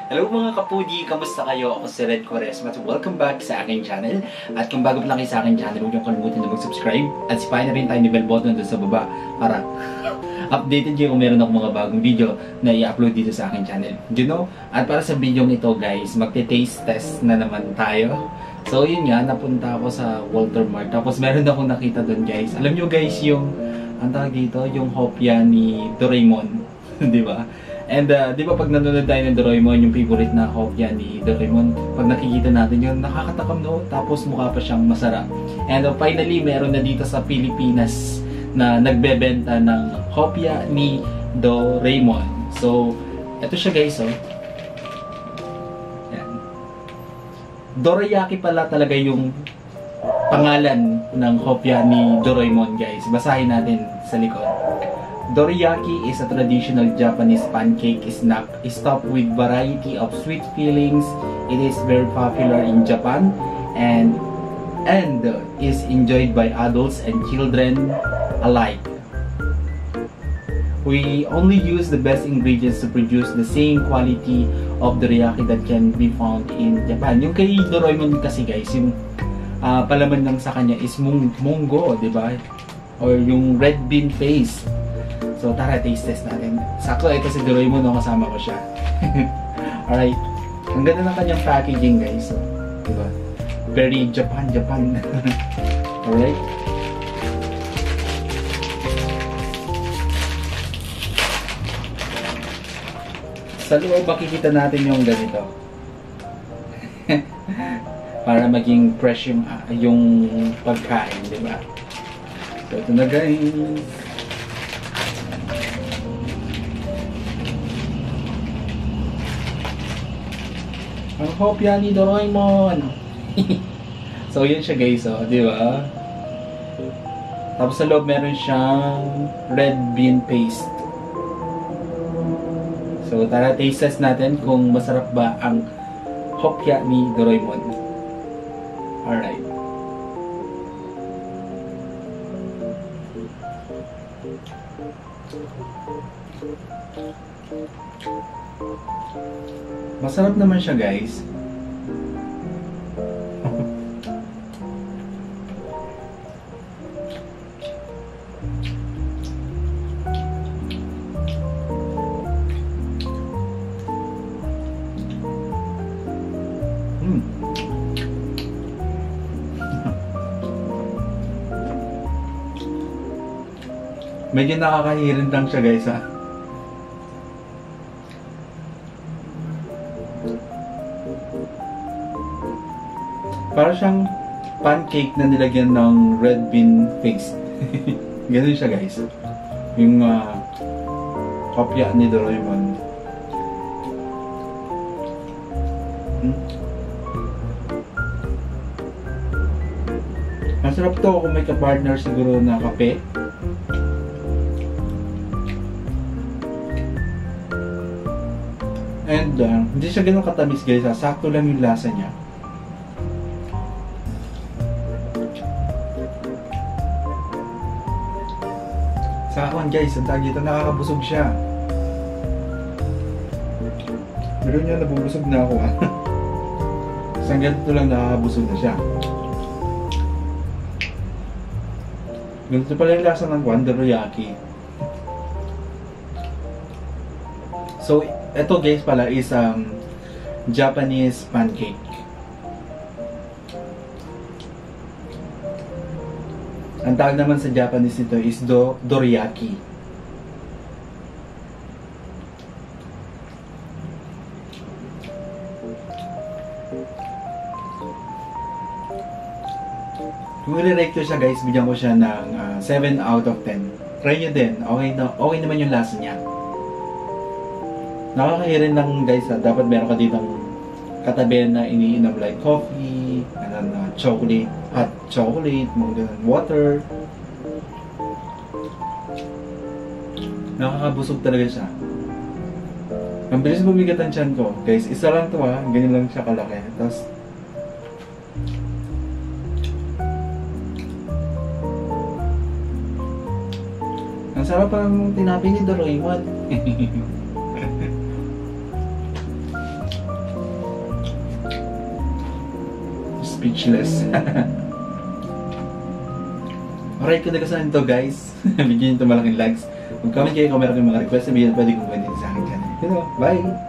Hello mga kapugi! Kamusta kayo? Ako si Red Quaresma at welcome back sa aking channel. At kung bago pa lang kayo sa aking channel, huwag niyong kalimutan na mag-subscribe at sipahin na rin tayo ni bell button doon sa baba para updated kayo kung meron ako mga bagong video na i-upload dito sa aking channel. You know? At para sa video nito guys, magte-taste test na naman tayo. So yun nga, napunta ako sa Walter Mart. Tapos meron akong nakita doon guys. Alam nyo guys yung, ang tawag dito, yung hopya ni Doraemon. Di ba? And di ba pag nanonood tayo ng Doraemon, yung favorite na hopya ni Doraemon, pag nakikita natin yun, nakakatakam no? Tapos mukha pa siyang masarap. And finally, meron na dito sa Pilipinas na nagbebenta ng hopya ni Doraemon. So, eto siya guys, oh. Yan. Dorayaki pala talaga yung pangalan ng hopya ni Doraemon guys. Basahin natin sa likod. Dorayaki is a traditional Japanese pancake snack stuffed with variety of sweet fillings. It is very popular in Japan and is enjoyed by adults and children alike. We only use the best ingredients to produce the same quality of dorayaki that can be found in Japan. Yung kay Doraemon kasi guys, yung palaman lang sa kanya is munggo, di ba? Or yung red bean paste. So tara, taste test natin. Sakto, ito si Doraemon, no? Kasama ko siya. Alright. Ang ganda ng kanyang packaging guys. So, diba? Very Japan. Alright. Sa loob, makikita natin yung ganito. Para maging fresh yung pagkain, diba? So ito na guys. Ang hopya ni Doraemon. So yun siya guys, oh, di ba? Tapos sa loob meron siyang red bean paste. So tara, taste test natin kung masarap ba ang hopya ni Doraemon. Alright. Masarap naman siya guys. Medyo nakakahirin lang siya guys ha. Para siyang pancake na nilagyan ng red bean paste. Ganun siya guys. Yung hopya ni Doraemon. Masarap to kung may ka-partner siguro na kape. And hindi siya ganun katamis guys. Sakto lang yung lasa niya. Sa akin guys, ang tawag dito, nakakabusog siya. Meron niya, nabubusog na ako ha. Sa ganito lang nakakabusog na siya. Ganito pala yung lasa ng dorayaki. So, ito guys pala is Japanese pancake. Ang tawag naman sa Japanese nito is dorayaki. Kung i-rate ko siya guys, bigyan ko siya ng 7 out of 10. Try nyo din. Okay naman yung lasa niya. Nakakahirin lang guys ha. Dapat meron ka ditong katabi na iniinom like coffee, chocolate, hot chocolate, mga ganun, water. Nakakabusog talaga siya. Ang bilis bumigat ang tiyan ko. Guys, isa lang to ha. Ganyan lang siya kalaki. Tapos Ang sarap ang tinapay ni Doraemon. Speechless. Alright, kung nagkasalan ito guys, bigyan nyo ito malaking likes. Mag-comment kayo kung meron kayong mga request, sabihin na pwede kong pwede sa akin channel. Bye!